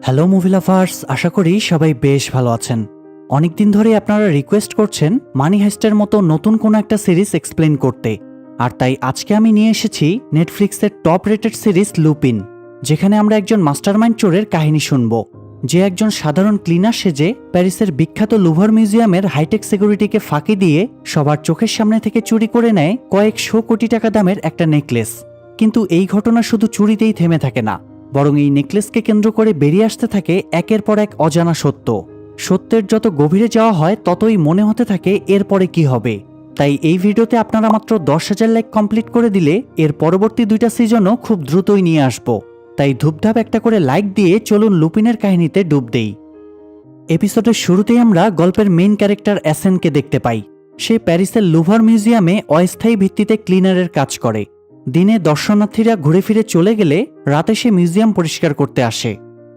Hello movie lovers, আশা করি সবাই বেশ ভালো আছেন। অনেকদিন ধরে আপনারা রিকোয়েস্ট করছেন মানি হাইস্টের মতো নতুন কোনো একটা সিরিজ এক্সপ্লেন করতে, আর তাই আজকে আমি নিয়ে এসেছি নেটফ্লিক্সের টপ রেটেড সিরিজ লুপিন, যেখানে আমরা একজন মাস্টারমাইন্ড চোরের কাহিনী শুনব, যে একজন সাধারণ ক্লিনার সেজে প্যারিসের বিখ্যাত লুভার মিউজিয়ামের হাইটেক সিকিউরিটিকে ফাঁকি দিয়ে সবার চোখের সামনে থেকে চুরি করে নেয় কয়েকশো কোটি টাকা দামের একটা নেকলেস। কিন্তু এই ঘটনা শুধু চুরিতেই থেমে থাকে না, বরং এই নেকলেসকে কেন্দ্র করে বেরিয়ে আসতে থাকে একের পর এক অজানা সত্য। সত্যের যত গভীরে যাওয়া হয় ততই মনে হতে থাকে এরপরে কি হবে। তাই এই ভিডিওতে আপনারা মাত্র 10,000 লাইক কমপ্লিট করে দিলে এর পরবর্তী 2টা সিজনও খুব দ্রুতই নিয়ে আসবো। তাই ধূপধাপ একটা করে লাইক দিয়ে চলুন লুপিনের কাহিনীতে ডুব দেই। এপিসোডের শুরুতেই আমরা গল্পের মেইন ক্যারেক্টার অ্যাসেনকে দেখতে পাই। সে প্যারিসের লুভার মিউজিয়ামে অস্থায়ী ভিত্তিতে ক্লিনারের কাজ করে। দিনে দর্শনার্থীরা ঘুরে ফিরে চলে গেলে রাতে সে মিউজিয়াম পরিষ্কার করতে আসে।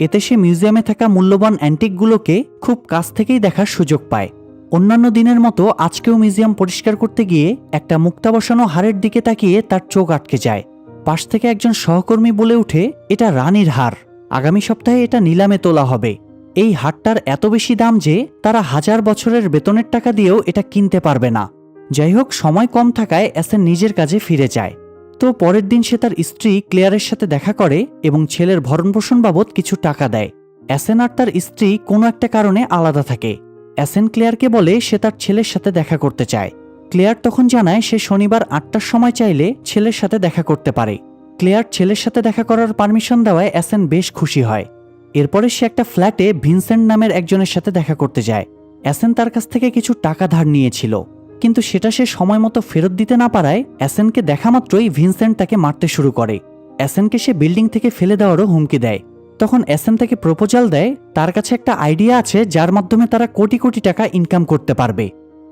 এতে সে মিউজিয়ামে থাকা মূল্যবান অ্যান্টিকগুলোকে খুব কাছ থেকেই দেখার সুযোগ পায়। অন্যান্য দিনের মতো আজকেও মিউজিয়াম পরিষ্কার করতে গিয়ে একটা মুক্তা বসানো হারের দিকে তাকিয়ে তার চোখ আটকে যায়। পাশ থেকে একজন সহকর্মী বলে ওঠে, এটা রানীর হার, আগামী সপ্তাহে এটা নিলামে তোলা হবে। এই হারটার এত বেশি দাম যে তারা 1000 বছরের বেতনের টাকা দিয়েও এটা কিনতে পারবে না। যাই হোক, সময় কম থাকায় অ্যাসেন নিজের কাজে ফিরে যায়। তো পরের দিন সে তার স্ত্রী ক্লেয়ারের সাথে দেখা করে এবং ছেলের ভরণপোষণ বাবদ কিছু টাকা দেয়। অ্যাসেন আর তার স্ত্রী কোনো একটা কারণে আলাদা থাকে। অ্যাসেন ক্লেয়ারকে বলে সে তার ছেলের সাথে দেখা করতে চায়। ক্লেয়ার তখন জানায় সে শনিবার 8টার সময় চাইলে ছেলের সাথে দেখা করতে পারে। ক্লেয়ার ছেলের সাথে দেখা করার পারমিশন দেওয়ায় অ্যাসেন বেশ খুশি হয়। এরপরে সে একটা ফ্ল্যাটে ভিনসেন্ট নামের একজনের সাথে দেখা করতে যায়। অ্যাসেন তার কাছ থেকে কিছু টাকা ধার নিয়েছিল, কিন্তু সেটা সে সময় মতো ফেরত দিতে না পারায় অ্যাসেনকে দেখা মাত্রই ভিনসেন্ট তাকে মারতে শুরু করে। অ্যাসেনকে সে বিল্ডিং থেকে ফেলে দেওয়ারও হুমকি দেয়। তখন অ্যাসেন তাকে প্রপোজাল দেয় তার কাছে একটা আইডিয়া আছে যার মাধ্যমে তারা কোটি কোটি টাকা ইনকাম করতে পারবে।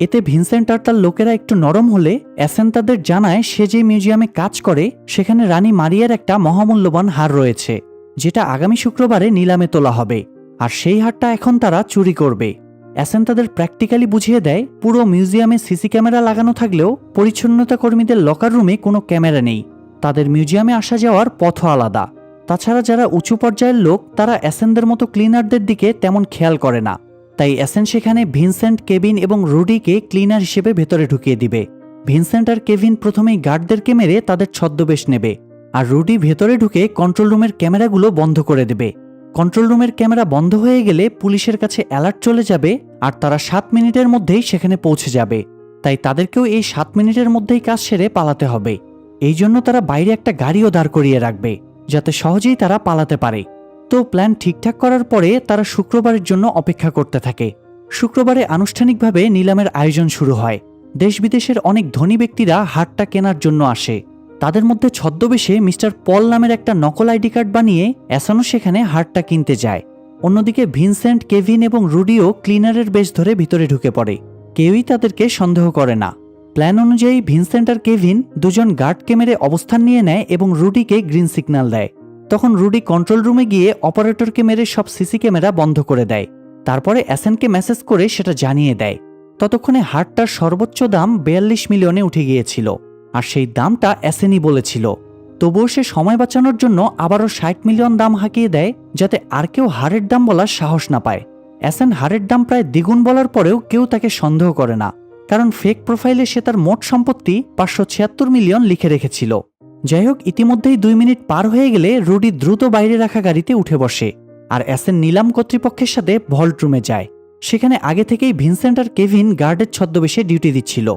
এতে ভিনসেন্ট আর তার লোকেরা একটু নরম হলে অ্যাসেন তাদের জানায় সে যে মিউজিয়ামে কাজ করে সেখানে রানী মারিয়ার একটা মহামূল্যবান হার রয়েছে, যেটা আগামী শুক্রবারে নিলামে তোলা হবে, আর সেই হারটা এখন তারা চুরি করবে। অ্যাসেন তাদের প্র্যাকটিক্যালি বুঝিয়ে দেয় পুরো মিউজিয়ামে সিসি ক্যামেরা লাগানো থাকলেও পরিচ্ছন্নতা কর্মীদের লকার রুমে কোনো ক্যামেরা নেই, তাদের মিউজিয়ামে আসা যাওয়ার পথও আলাদা। তাছাড়া যারা উঁচু পর্যায়ের লোক তারা অ্যাসেনদের মতো ক্লিনারদের দিকে তেমন খেয়াল করে না। তাই অ্যাসেন সেখানে ভিনসেন্ট, কেভিন এবং রুডিকে ক্লিনার হিসেবে ভেতরে ঢুকিয়ে দিবে। ভিনসেন্ট আর কেভিন প্রথমেই গার্ডদেরকে মেরে তাদের ছদ্মবেশ নেবে, আর রুডি ভেতরে ঢুকে কন্ট্রোল রুমের ক্যামেরাগুলো বন্ধ করে দেবে। কন্ট্রোল রুমের ক্যামেরা বন্ধ হয়ে গেলে পুলিশের কাছে অ্যালার্ট চলে যাবে, আর তারা 7 মিনিটের মধ্যেই সেখানে পৌঁছে যাবে। তাই তাদেরকেও এই 7 মিনিটের মধ্যেই কাজ সেরে পালাতে হবে। এই জন্য তারা বাইরে একটা গাড়িও দাঁড় করিয়ে রাখবে, যাতে সহজেই তারা পালাতে পারে। তো প্ল্যান ঠিকঠাক করার পরে তারা শুক্রবারের জন্য অপেক্ষা করতে থাকে। শুক্রবারে আনুষ্ঠানিকভাবে নিলামের আয়োজন শুরু হয়। দেশ বিদেশের অনেক ধনী ব্যক্তিরা হারটা কেনার জন্য আসে। তাদের মধ্যে ছদ্মবেশে মিস্টার পল নামের একটা নকল আইডি কার্ড বানিয়ে অ্যাসনও সেখানে হারটা কিনতে যায়। অন্যদিকে ভিনসেন্ট, কেভিন এবং রুডিও ক্লিনারের বেশ ধরে ভিতরে ঢুকে পড়ে। কেউই তাদেরকে সন্দেহ করে না। প্ল্যান অনুযায়ী ভিনসেন্ট আর কেভিন দুজন গার্ডকে মেরে অবস্থান নিয়ে নেয় এবং রুডিকে গ্রিন সিগন্যাল দেয়। তখন রুডি কন্ট্রোল রুমে গিয়ে অপারেটরকে মেরে সব সিসি ক্যামেরা বন্ধ করে দেয়। তারপরে অ্যাসেনকে মেসেজ করে সেটা জানিয়ে দেয়। ততক্ষণে হারটার সর্বোচ্চ দাম 42 মিলিয়নে উঠে গিয়েছিল, আর সেই দামটা অ্যাসেনই বলেছিল। তবুও সে সময় বাঁচানোর জন্য আবারও 60 মিলিয়ন দাম হাঁকিয়ে দেয়, যাতে আর কেউ হারের দাম বলার সাহস না পায়। অ্যাসেন হারের দাম প্রায় দ্বিগুণ বলার পরেও কেউ তাকে সন্দেহ করে না, কারণ ফেক প্রোফাইলে সে তার মোট সম্পত্তি 576 মিলিয়ন লিখে রেখেছিল। যাই হোক, ইতিমধ্যেই 2 মিনিট পার হয়ে গেলে রুডি দ্রুত বাইরে রাখা গাড়িতে উঠে বসে, আর অ্যাসেন নিলাম কর্তৃপক্ষের সাথে ভল্ট রুমে যায়। সেখানে আগে থেকেই ভিনসেন্ট আর কেভিন গার্ডের ছদ্মবেশে ডিউটি দিচ্ছিল।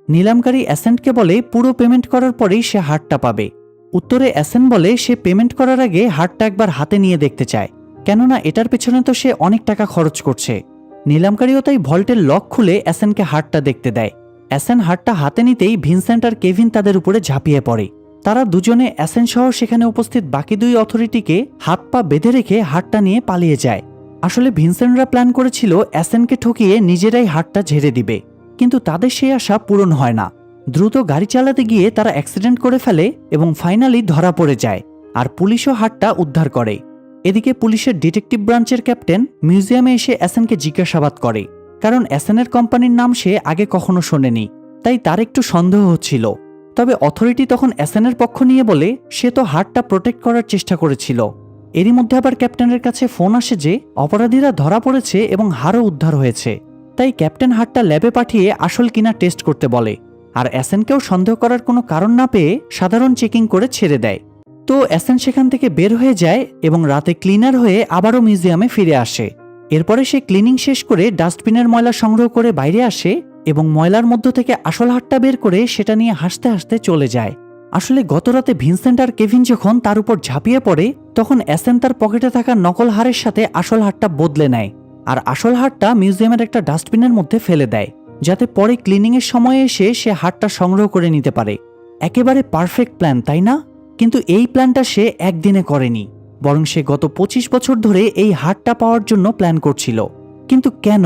নিলামকারী অ্যাসেনকে বলে পুরো পেমেন্ট করার পরেই সে হারটা পাবে। উত্তরে অ্যাসেন বলে সে পেমেন্ট করার আগে হারটা একবার হাতে নিয়ে দেখতে চায়, কেননা এটার পেছনে তো সে অনেক টাকা খরচ করছে। নিলামকারীও তাই ভল্টের লক খুলে অ্যাসেনকে হারটা দেখতে দেয়। অ্যাসেন হারটা হাতে নিতেই ভিনসেন্ট আর কেভিন তাদের উপরে ঝাঁপিয়ে পড়ে। তারা দুজনে অ্যাসেন সহ সেখানে উপস্থিত বাকি 2 অথরিটিকে হাত পা বেঁধে রেখে হারটা নিয়ে পালিয়ে যায়। আসলে ভিনসেন্টরা প্ল্যান করেছিল অ্যাসেনকে ঠকিয়ে নিজেরাই হারটা ঝেড়ে দিবে, কিন্তু তাদের সেই আশা পূরণ হয় না। দ্রুত গাড়ি চালাতে গিয়ে তারা অ্যাক্সিডেন্ট করে ফেলে এবং ফাইনালি ধরা পড়ে যায়, আর পুলিশও হারটা উদ্ধার করে। এদিকে পুলিশের ডিটেকটিভ ব্রাঞ্চের ক্যাপ্টেন মিউজিয়ামে এসে অ্যাসেনকে জিজ্ঞাসাবাদ করে, কারণ অ্যাসেনের কোম্পানির নাম সে আগে কখনো শোনেনি, তাই তার একটু সন্দেহ হচ্ছিল। তবে অথরিটি তখন অ্যাসেনের পক্ষ নিয়ে বলে সে তো হারটা প্রোটেক্ট করার চেষ্টা করেছিল, এরই মধ্যে আবার ক্যাপ্টেনের কাছে ফোন আসে যে অপরাধীরা ধরা পড়েছে এবং হারও উদ্ধার হয়েছে। তাই ক্যাপ্টেন হারটা ল্যাবে পাঠিয়ে আসল কিনা টেস্ট করতে বলে, আর অ্যাসেনকেও সন্দেহ করার কোনো কারণ না পেয়ে সাধারণ চেকিং করে ছেড়ে দেয়। তো অ্যাসেন সেখান থেকে বের হয়ে যায় এবং রাতে ক্লিনার হয়ে আবারও মিউজিয়ামে ফিরে আসে। এরপরে সে ক্লিনিং শেষ করে ডাস্টবিনের ময়লা সংগ্রহ করে বাইরে আসে এবং ময়লার মধ্য থেকে আসল হারটা বের করে সেটা নিয়ে হাসতে হাসতে চলে যায়। আসলে গতরাতে ভিনসেন্ট আর কেভিন যখন তার উপর ঝাঁপিয়ে পড়ে তখন অ্যাসেন তার পকেটে থাকা নকল হারের সাথে আসল হারটা বদলে নেয়, আর আসল হারটা মিউজিয়ামের একটা ডাস্টবিনের মধ্যে ফেলে দেয়, যাতে পরে ক্লিনিংয়ের সময় এসে সে হারটা সংগ্রহ করে নিতে পারে। একেবারে পারফেক্ট প্ল্যান, তাই না? কিন্তু এই প্ল্যানটা সে একদিনে করেনি, বরং সে গত 25 বছর ধরে এই হারটা পাওয়ার জন্য প্ল্যান করছিল। কিন্তু কেন?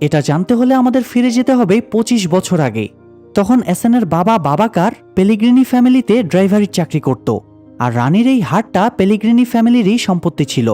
এটা জানতে হলে আমাদের ফিরে যেতে হবে 25 বছর আগে। তখন অ্যাসেনের বাবা বাবাকার পেলিগ্রিনি ফ্যামিলিতে ড্রাইভারির চাকরি করত, আর রানীর এই হারটা পেলিগ্রিনি ফ্যামিলিরই সম্পত্তি ছিল।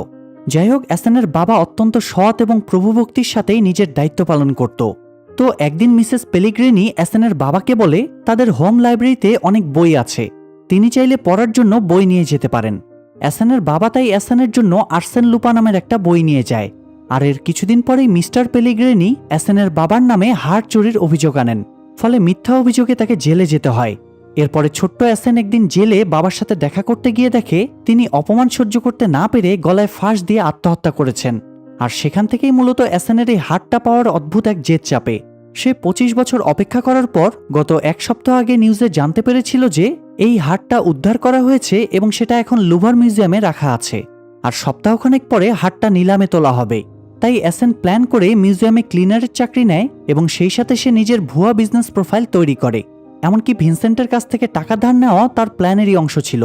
যাই হোক, অ্যাসেনের বাবা অত্যন্ত সৎ এবং প্রভুভক্তির সাথেই নিজের দায়িত্ব পালন করত। তো একদিন মিসেস পেলিগ্রিনি অ্যাসেনের বাবাকে বলে তাদের হোম লাইব্রেরিতে অনেক বই আছে, তিনি চাইলে পড়ার জন্য বই নিয়ে যেতে পারেন। অ্যাসেনের বাবা তাই অ্যাসেনের জন্য আর্সেন লুপা নামের একটা বই নিয়ে যায়, আর এর কিছুদিন পরেই মিস্টার পেলিগ্রিনি অ্যাসেনের বাবার নামে হার চুরির অভিযোগ আনেন, ফলে মিথ্যা অভিযোগে তাকে জেলে যেতে হয়। এরপরে ছোট্ট অ্যাসেন একদিন জেলে বাবার সাথে দেখা করতে গিয়ে দেখে তিনি অপমান সহ্য করতে না পেরে গলায় ফাঁস দিয়ে আত্মহত্যা করেছেন, আর সেখান থেকেই মূলত অ্যাসেনের এই হারটা পাওয়ার অদ্ভুত এক জেদ চাপে। সে 25 বছর অপেক্ষা করার পর গত এক সপ্তাহ আগে নিউজে জানতে পেরেছিল যে এই হারটা উদ্ধার করা হয়েছে এবং সেটা এখন লুভার মিউজিয়ামে রাখা আছে, আর সপ্তাহখানেক পরে হারটা নিলামে তোলা হবে। তাই অ্যাসেন প্ল্যান করে মিউজিয়ামে ক্লিনারের চাকরি নেয় এবং সেই সাথে সে নিজের ভুয়া বিজনেস প্রোফাইল তৈরি করে। এমনকি ভিনসেন্টের কাছ থেকে টাকা ধার নেওয়া তার প্ল্যানেরই অংশ ছিল।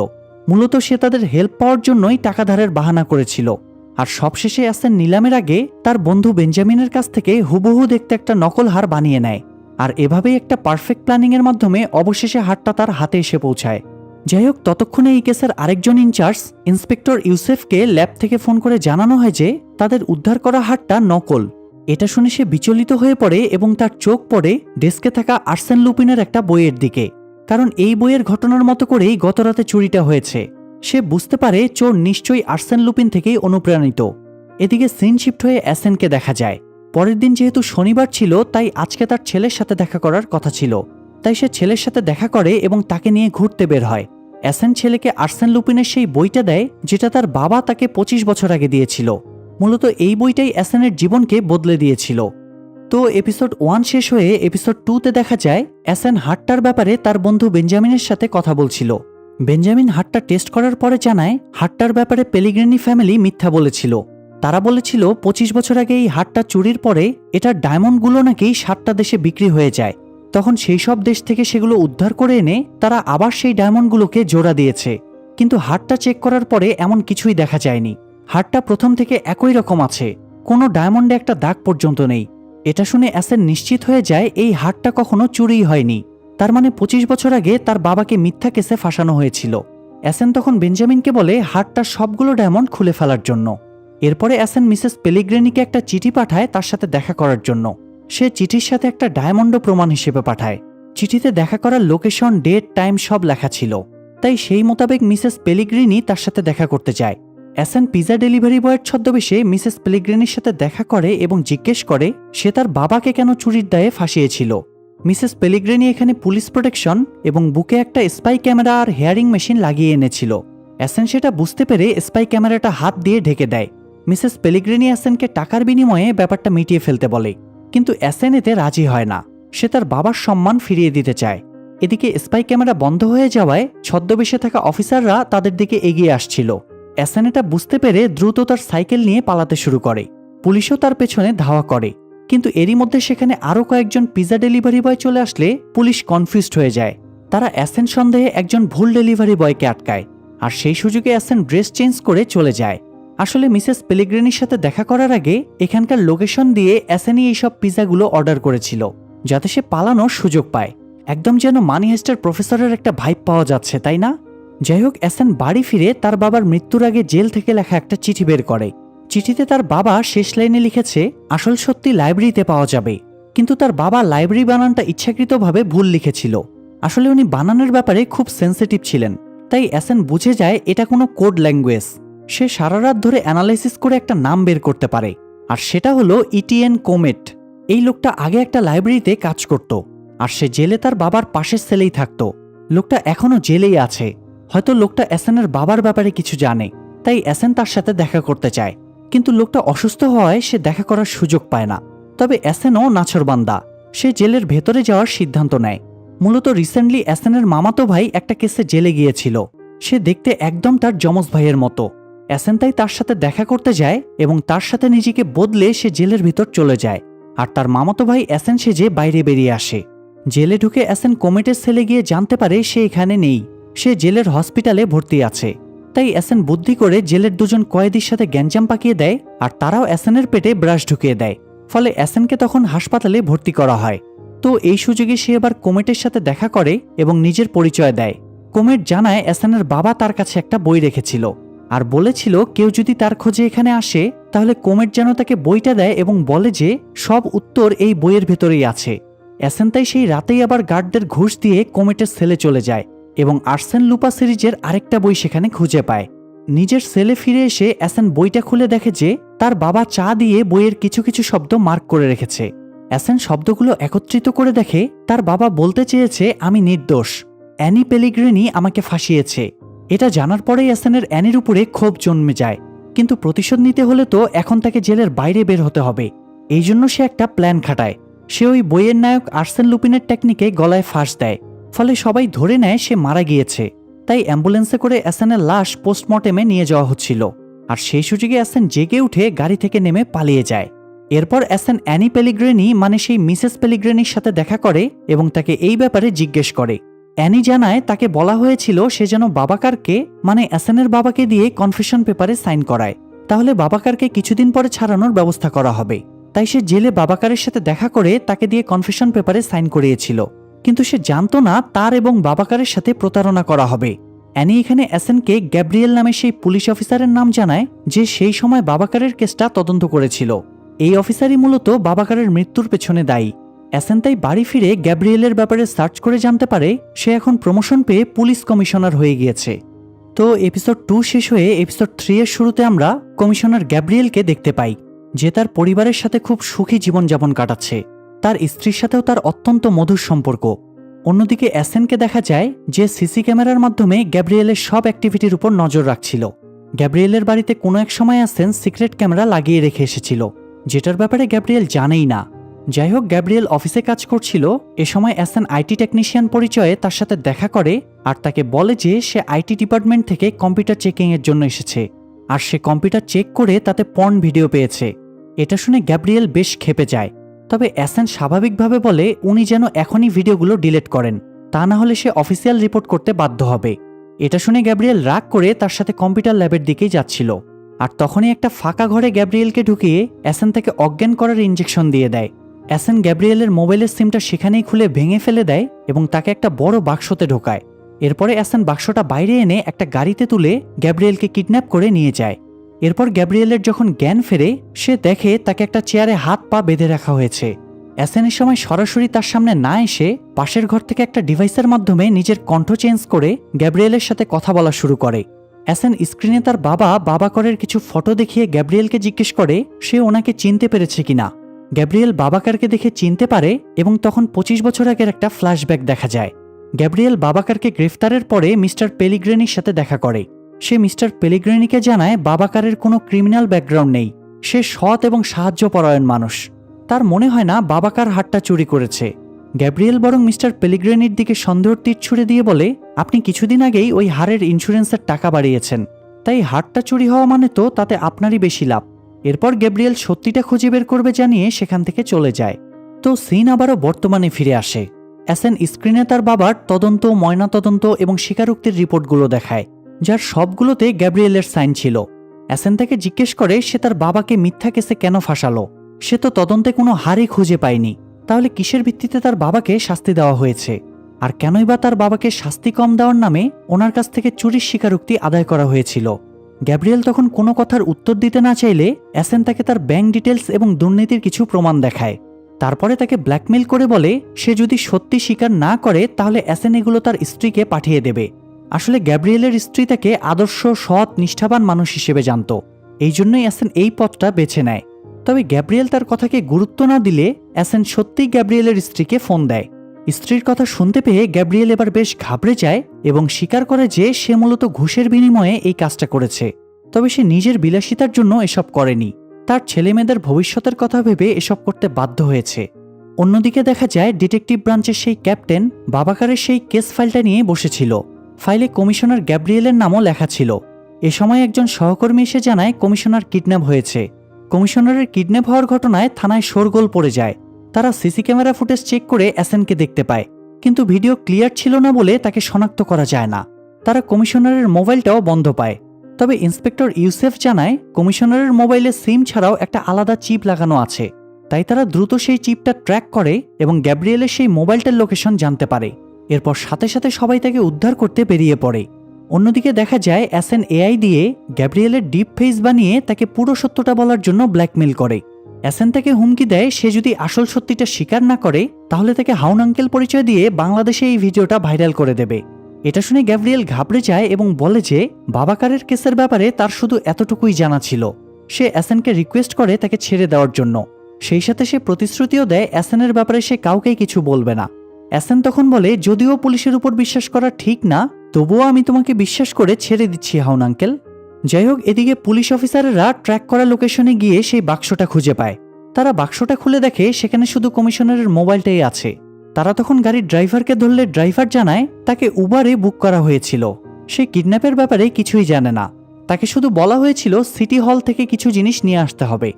মূলত সে তাদের হেল্প পাওয়ার জন্যই টাকা ধারের বাহানা করেছিল। আর সবশেষে অ্যাসেন নিলামের আগে তার বন্ধু বেঞ্জামিনের কাছ থেকে হুবহু দেখতে একটা নকল হার বানিয়ে নেয়, আর এভাবেই একটা পারফেক্ট প্ল্যানিংয়ের মাধ্যমে অবশেষে হারটা তার হাতে এসে পৌঁছায়। যাই হোক, ততক্ষণে এই কেসের আরেকজন ইনচার্জ ইন্সপেক্টর ইউসেফকে ল্যাব থেকে ফোন করে জানানো হয় যে তাদের উদ্ধার করা হারটা নকল। এটা শুনে সে বিচলিত হয়ে পড়ে এবং তার চোখ পড়ে ডেস্কে থাকা আর্সেন লুপিনের একটা বইয়ের দিকে, কারণ এই বইয়ের ঘটনার মতো করেই গতরাতে চুরিটা হয়েছে। সে বুঝতে পারে চোর নিশ্চয়ই আর্সেন লুপিন থেকেই অনুপ্রাণিত। এদিকে সিন শিফট হয়ে অ্যাসেনকে দেখা যায়। পরের দিন যেহেতু শনিবার ছিল, তাই আজকে তার ছেলের সাথে দেখা করার কথা ছিল, তাই সে ছেলের সাথে দেখা করে এবং তাকে নিয়ে ঘুরতে বের হয়। অ্যাসেন ছেলেকে আর্সেন লুপিনের সেই বইটা দেয় যেটা তার বাবা তাকে 25 বছর আগে দিয়েছিল। মূলত এই বইটাই অ্যাসেনের জীবনকে বদলে দিয়েছিল। তো এপিসোড 1 শেষ হয়ে এপিসোড 2তে দেখা যায় অ্যাসেন হারটার ব্যাপারে তার বন্ধু বেঞ্জামিনের সাথে কথা বলছিল। বেঞ্জামিন হারটা টেস্ট করার পরে জানায় হারটার ব্যাপারে পেলিগ্রিনি ফ্যামিলি মিথ্যা বলেছিল। তারা বলেছিল 25 বছর আগে এই হারটা চুরির পরে এটার ডায়মন্ডগুলো নাকি 7টা দেশে বিক্রি হয়ে যায়। তখন সেই সব দেশ থেকে সেগুলো উদ্ধার করে এনে তারা আবার সেই ডায়মন্ডগুলোকে জোড়া দিয়েছে, কিন্তু হারটা চেক করার পরে এমন কিছুই দেখা যায়নি। হারটা প্রথম থেকে একই রকম আছে, কোনো ডায়মন্ডে একটা দাগ পর্যন্ত নেই। এটা শুনে অ্যাসেন নিশ্চিত হয়ে যায় এই হারটা কখনো চুরিই হয়নি, তার মানে 25 বছর আগে তার বাবাকে মিথ্যা কেসে ফাঁসানো হয়েছিল। অ্যাসেন তখন বেঞ্জামিনকে বলে হারটার সবগুলো ডায়মন্ড খুলে ফেলার জন্য। এরপরে অ্যাসেন মিসেস পেলিগ্রিনিকে একটা চিঠি পাঠায় তার সাথে দেখা করার জন্য। সে চিঠির সাথে একটা ডায়মন্ডও প্রমাণ হিসেবে পাঠায়। চিঠিতে দেখা করার লোকেশন, ডেট, টাইম সব লেখা ছিল, তাই সেই মোতাবেক মিসেস পেলিগ্রিনি তার সাথে দেখা করতে যায়। অ্যাসেন পিজা ডেলিভারি বয়ের ছদ্মবেশে মিসেস পেলিগ্রিনির সাথে দেখা করে এবং জিজ্ঞেস করে সে তার বাবাকে কেন চুরির দায়ে ফাঁসিয়েছিল। মিসেস পেলিগ্রিনি এখানে পুলিশ প্রোটেকশন এবং বুকে একটা স্পাই ক্যামেরা আর হেয়ারিং মেশিন লাগিয়ে এনেছিল। অ্যাসেন সেটা বুঝতে পেরে স্পাই ক্যামেরাটা হাত দিয়ে ঢেকে দেয়। মিসেস পেলিগ্রিনি অ্যাসেনকে টাকার বিনিময়ে ব্যাপারটা মিটিয়ে ফেলতে বলে, কিন্তু অ্যাসেন এতে রাজি হয় না। সে তার বাবার সম্মান ফিরিয়ে দিতে চায়। এদিকে স্পাই ক্যামেরা বন্ধ হয়ে যাওয়ায় ছদ্মবেশে থাকা অফিসাররা তাদের দিকে এগিয়ে আসছিল। অ্যাসেন এটা বুঝতে পেরে দ্রুত তার সাইকেল নিয়ে পালাতে শুরু করে। পুলিশও তার পেছনে ধাওয়া করে, কিন্তু এরই মধ্যে সেখানে আরও কয়েকজন পিজা ডেলিভারি বয় চলে আসলে পুলিশ কনফিউজড হয়ে যায়। তারা অ্যাসেন সন্দেহে একজন ভুল ডেলিভারি বয়কে আটকায়, আর সেই সুযোগে অ্যাসেন ড্রেস চেঞ্জ করে চলে যায়। আসলে মিসেস পেলিগ্রিনির সাথে দেখা করার আগে এখানকার লোকেশন দিয়ে অ্যাসেনই এইসব পিজাগুলো অর্ডার করেছিল, যাতে সে পালানোর সুযোগ পায়। একদম যেন মানি হেস্টের প্রফেসরের একটা ভাইব পাওয়া যাচ্ছে, তাই না? যাই হোক, অ্যাসেন বাড়ি ফিরে তার বাবার মৃত্যুর আগে জেল থেকে লেখা একটা চিঠি বের করে। চিঠিতে তার বাবা শেষ লাইনে লিখেছে আসল সত্যি লাইব্রেরিতে পাওয়া যাবে, কিন্তু তার বাবা লাইব্রেরি বানানটা ইচ্ছাকৃতভাবে ভুল লিখেছিল। আসলে উনি বানানের ব্যাপারে খুব সেন্সিটিভ ছিলেন, তাই অ্যাসেন বুঝে যায় এটা কোনো কোড ল্যাঙ্গুয়েজ। সে সারা রাত ধরে অ্যানালাইসিস করে একটা নাম বের করতে পারে, আর সেটা হলো ইটিএন কোমেট। এই লোকটা আগে একটা লাইব্রেরিতে কাজ করত, আর সে জেলে তার বাবার পাশের সেলেই থাকতো। লোকটা এখনো জেলেই আছে। হয়তো লোকটা এসএনের বাবার ব্যাপারে কিছু জানে, তাই এসএন তার সাথে দেখা করতে চায়। কিন্তু লোকটা অসুস্থ হওয়ায় সে দেখা করার সুযোগ পায় না। তবে এসএনও নাছোড়বান্দা, সে জেলের ভেতরে যাওয়ার সিদ্ধান্ত নেয়। মূলত রিসেন্টলি এসএনের মামাতো ভাই একটা কেসে জেলে গিয়েছিল। সে দেখতে একদম তার যমজ ভাইয়ের মতো। এসএন তাই তার সাথে দেখা করতে যায় এবং তার সাথে নিজেকে বদলে সে জেলের ভিতর চলে যায়। আর তার মামাতো ভাই এসএন সেজে বাইরে বেরিয়ে আসে। জেলে ঢুকে এসএন কোমেটের সেলে গিয়ে জানতে পারে সে এখানে নেই, সে জেলের হসপিটালে ভর্তি আছে। তাই এসএন বুদ্ধি করে জেলের দুজন কয়েদির সাথে গ্যাঞ্জাম পাকিয়ে দেয়, আর তারাও এসএনের পেটে ব্রাশ ঢুকিয়ে দেয়। ফলে এসএনকে তখন হাসপাতালে ভর্তি করা হয়। তো এই সুযোগে সে এবার কোমেটের সাথে দেখা করে এবং নিজের পরিচয় দেয়। কোমেট জানায় এসএনের বাবা তার কাছে একটা বই রেখেছিল, আর বলেছিল কেউ যদি তার খোঁজে এখানে আসে তাহলে কোমেট যেন তাকে বইটা দেয় এবং বলে যে সব উত্তর এই বইয়ের ভেতরেই আছে। এসএন তাই সেই রাতেই আবার গার্ডদের ঘুষ দিয়ে কোমেটের সেলে চলে যায় এবং আর্সেন লুপা সিরিজের আরেকটা বই সেখানে খুঁজে পায়। নিজের সেলে ফিরে এসে এসএন বইটা খুলে দেখে যে তার বাবা চা দিয়ে বইয়ের কিছু কিছু শব্দ মার্ক করে রেখেছে। এসএন শব্দগুলো একত্রিত করে দেখে তার বাবা বলতে চেয়েছে আমি নির্দোষ, অ্যানি পেলিগ্রিনি আমাকে ফাঁসিয়েছে। এটা জানার পরেই এসএনের অ্যানির উপরে ক্ষোভ জন্মে যায়, কিন্তু প্রতিশোধ নিতে হলে তো এখন তাকে জেলের বাইরে বের হতে হবে। এই জন্য সে একটা প্ল্যান খাটায়। সে ওই বইয়ের নায়ক আর্সেন লুপিনের টেকনিকে গলায় ফাঁস দেয়, ফলে সবাই ধরে নেয় সে মারা গিয়েছে। তাই অ্যাম্বুলেন্সে করে এসএনের লাশ পোস্টমর্টেমে নিয়ে যাওয়া হচ্ছিল, আর সেই সুযোগে এসএন জেগে উঠে গাড়ি থেকে নেমে পালিয়ে যায়। এরপর এসএন অ্যানি পেলিগ্রিনি মানে সেই মিসেস পেলিগ্রিনির সাথে দেখা করে এবং তাকে এই ব্যাপারে জিজ্ঞেস করে। অ্যানি জানায় তাকে বলা হয়েছিল সে যেন বাবাকারকে মানে এসএনের বাবাকে দিয়ে কনফেশন পেপারে সাইন করায়, তাহলে বাবাকারকে কিছুদিন পরে ছাড়ানোর ব্যবস্থা করা হবে। তাই সে জেলে বাবাকারের সাথে দেখা করে তাকে দিয়ে কনফেশন পেপারে সাইন করিয়েছিল, কিন্তু সে জানতো না তার এবং বাবাকারের সাথে প্রতারণা করা হবে। অ্যানি এখানে এসএনকে গ্যাব্রিয়েল নামে সেই পুলিশ অফিসারের নাম জানায় যে সেই সময় বাবাকারের কেসটা তদন্ত করেছিল। এই অফিসারই মূলত বাবাকারের মৃত্যুর পেছনে দায়ী। এসএন তাই বাড়ি ফিরে গ্যাব্রিয়েলের ব্যাপারে সার্চ করে জানতে পারে সে এখন প্রমোশন পেয়ে পুলিশ কমিশনার হয়ে গিয়েছে। তো এপিসোড 2 শেষ হয়ে এপিসোড 3 এর শুরুতে আমরা কমিশনার গ্যাব্রিয়েলকে দেখতে পাই, যে তার পরিবারের সাথে খুব সুখী জীবনযাপন কাটাচ্ছে। তার স্ত্রীর সাথেও তার অত্যন্ত মধুর সম্পর্ক। অন্যদিকে এসএনকে দেখা যায় যে সিসি ক্যামেরার মাধ্যমে গ্যাব্রিয়েলের সব অ্যাক্টিভিটির উপর নজর রাখছিল। গ্যাব্রিয়েলের বাড়িতে কোনো এক সময় এসএন সিক্রেট ক্যামেরা লাগিয়ে রেখে এসেছিল, যেটার ব্যাপারে গ্যাব্রিয়েল জানেই না। যাই হোক, গ্যাব্রিয়েল অফিসে কাজ করছিল, এ সময় এসএন আইটি টেকনিশিয়ান পরিচয়ে তার সাথে দেখা করে আর তাকে বলে যে সে আইটি ডিপার্টমেন্ট থেকে কম্পিউটার চেকিংয়ের জন্য এসেছে, আর সে কম্পিউটার চেক করে তাতে পর্ন ভিডিও পেয়েছে। এটা শুনে গ্যাব্রিয়েল বেশ ক্ষেপে যায়। তবে এসএন স্বাভাবিকভাবে বলে উনি যেন এখনই ভিডিওগুলো ডিলিট করেন, তা না হলে সে অফিসিয়াল রিপোর্ট করতে বাধ্য হবে। এটা শুনে গ্যাব্রিয়েল রাগ করে তার সাথে কম্পিউটার ল্যাবের দিকেই যাচ্ছিল, আর তখনই একটা ফাঁকা ঘরে গ্যাব্রিয়েলকে ঢুকিয়ে এসএন তাকে অজ্ঞান করার ইঞ্জেকশন দিয়ে দেয়। এসএন গ্যাব্রিয়েলের মোবাইলের সিমটা সেখানেই খুলে ভেঙে ফেলে দেয় এবং তাকে একটা বড় বাক্সতে ঢোকায়। এরপরে এসএন বাক্সটা বাইরে এনে একটা গাড়িতে তুলে গ্যাব্রিয়েলকে কিডন্যাপ করে নিয়ে যায়। এরপর গ্যাব্রিয়েলের যখন জ্ঞান ফেরে সে দেখে তাকে একটা চেয়ারে হাত পা বেঁধে রাখা হয়েছে। এসএনের সময় সরাসরি তার সামনে না এসে পাশের ঘর থেকে একটা ডিভাইসের মাধ্যমে নিজের কণ্ঠ চেঞ্জ করে গ্যাব্রিয়েলের সাথে কথা বলা শুরু করে। এসএন স্ক্রিনে তার বাবাকারের কিছু ফটো দেখিয়ে গ্যাব্রিয়েলকে জিজ্ঞেস করে সে ওনাকে চিনতে পেরেছে কিনা। গ্যাব্রিয়েল বাবাকারকে দেখে চিনতে পারে এবং তখন 25 বছর আগের একটা ফ্ল্যাশব্যাক দেখা যায়। গ্যাব্রিয়েল বাবাকারকে গ্রেফতারের পরে মিস্টার পেলিগ্রিনির সাথে দেখা করে। সে মিস্টার পেলিগ্রিনিকে জানায় বাবাকারের কোনো ক্রিমিনাল ব্যাকগ্রাউন্ড নেই, সে সৎ এবং সাহায্যপরায়ণ মানুষ। তার মনে হয় না বাবাকার হারটা চুরি করেছে। গ্যাব্রিয়েল বরং মিস্টার পেলিগ্রিনির দিকে সন্দেহের তীর ছুড়ে দিয়ে বলে আপনি কিছুদিন আগেই ওই হারের ইন্স্যুরেন্সের টাকা বাড়িয়েছেন, তাই হারটা চুরি হওয়া মানে তো তাতে আপনারই বেশি লাভ। এরপর গ্যাব্রিয়েল সত্যিটা খুঁজে বের করবে জানিয়ে সেখান থেকে চলে যায়। তো সিন আবারও বর্তমানে ফিরে আসে। এসএন স্ক্রিনে তার বাবার তদন্ত, ময়নাতদন্ত এবং স্বীকারোক্তির রিপোর্টগুলো দেখায়, যার সবগুলোতে গ্যাব্রিয়েলের সাইন ছিল। এসএন তাকে জিজ্ঞেস করে সে তার বাবাকে মিথ্যা কেসে কেন ফাঁসালো। সে তো তদন্তে কোনো হারই খুঁজে পায়নি, তাহলে কিসের ভিত্তিতে তার বাবাকে শাস্তি দেওয়া হয়েছে, আর কেনই বা তার বাবাকে শাস্তি কম দেওয়ার নামে ওনার কাছ থেকে চুরির স্বীকারোক্তি আদায় করা হয়েছিল। গ্যাব্রিয়েল তখন কোনো কথার উত্তর দিতে না চাইলে এসএন তাকে তার ব্যাংক ডিটেলস এবং দুর্নীতির কিছু প্রমাণ দেখায়। তারপরে তাকে ব্ল্যাকমেইল করে বলে সে যদি সত্যি স্বীকার না করে তাহলে এসএন এগুলো তার স্ত্রীকে পাঠিয়ে দেবে। আসলে গ্যাব্রিয়েলের স্ত্রী তাকে আদর্শ সৎ নিষ্ঠাবান মানুষ হিসেবে জানত, এই জন্যই অ্যাসেন এই পথটা বেছে নেয়। তবে গ্যাব্রিয়েল তার কথাকে গুরুত্ব না দিলে অ্যাসেন সত্যিই গ্যাব্রিয়েলের স্ত্রীকে ফোন দেয়। স্ত্রীর কথা শুনতে পেয়ে গ্যাব্রিয়েল এবার বেশ ঘাবড়ে যায় এবং স্বীকার করে যে সে মূলত ঘুষের বিনিময়ে এই কাজটা করেছে। তবে সে নিজের বিলাসিতার জন্য এসব করেনি, তার ছেলেমেয়েদের ভবিষ্যতের কথা ভেবে এসব করতে বাধ্য হয়েছে। অন্যদিকে দেখা যায় ডিটেকটিভ ব্রাঞ্চের সেই ক্যাপ্টেন বাবাকারের সেই কেস ফাইলটা নিয়ে বসেছিল। ফাইলে কমিশনার গ্যাব্রিয়েলের নামও লেখা ছিল। এ সময় একজন সহকর্মী এসে জানায় কমিশনার কিডন্যাপ হয়েছে। কমিশনারের কিডন্যাপ হওয়ার ঘটনায় থানায় শোরগোল পড়ে যায়। তারা সিসি ক্যামেরা ফুটেজ চেক করে অ্যাসেনকে দেখতে পায়, কিন্তু ভিডিও ক্লিয়ার ছিল না বলে তাকে শনাক্ত করা যায় না। তারা কমিশনারের মোবাইলটাও বন্ধ পায়। তবে ইন্সপেক্টর ইউসেফ জানায় কমিশনারের মোবাইলে সিম ছাড়াও একটা আলাদা চিপ লাগানো আছে। তাই তারা দ্রুত সেই চিপটা ট্র্যাক করে এবং গ্যাব্রিয়েলের সেই মোবাইলটার লোকেশন জানতে পারে। এরপর সাথে সাথে সবাই তাকে উদ্ধার করতে বেরিয়ে পড়ে। অন্যদিকে দেখা যায় অ্যাসেন এআই দিয়ে গ্যাব্রিয়েলের ডিপ ফেস বানিয়ে তাকে পুরো সত্যটা বলার জন্য ব্ল্যাকমেল করে। অ্যাসেন তাকে হুমকি দেয় সে যদি আসল সত্যিটা স্বীকার না করে তাহলে তাকে হাউন আঙ্কেল পরিচয় দিয়ে বাংলাদেশে এই ভিডিওটা ভাইরাল করে দেবে। এটা শুনে গ্যাব্রিয়েল ঘাবড়ে যায় এবং বলে যে বাবাকারের কেসের ব্যাপারে তার শুধু এতটুকুই জানা ছিল। সে অ্যাসেনকে রিকোয়েস্ট করে তাকে ছেড়ে দেওয়ার জন্য। সেই সাথে সে প্রতিশ্রুতিও দেয় অ্যাসেনের ব্যাপারে সে কাউকেই কিছু বলবে না। অ্যাসেন তখন বলে যদিও পুলিশের উপর বিশ্বাস করা ঠিক না, তবুও আমি তোমাকে বিশ্বাস করে ছেড়ে দিচ্ছি হাউন আঙ্কেল। যাই হোক, এদিকে পুলিশ অফিসাররা ট্র্যাক করা লোকেশনে গিয়ে সেই বাক্সটা খুঁজে পায়। তারা বাক্সটা খুলে দেখে সেখানে শুধু কমিশনারের মোবাইলটাই আছে। তারা তখন গাড়ির ড্রাইভারকে ধরলে ড্রাইভার জানায় তাকে উবারে বুক করা হয়েছিল। সে কিডন্যাপের ব্যাপারে কিছুই জানে না, তাকে শুধু বলা হয়েছিল সিটি হল থেকে কিছু জিনিস নিয়ে আসতে হবে।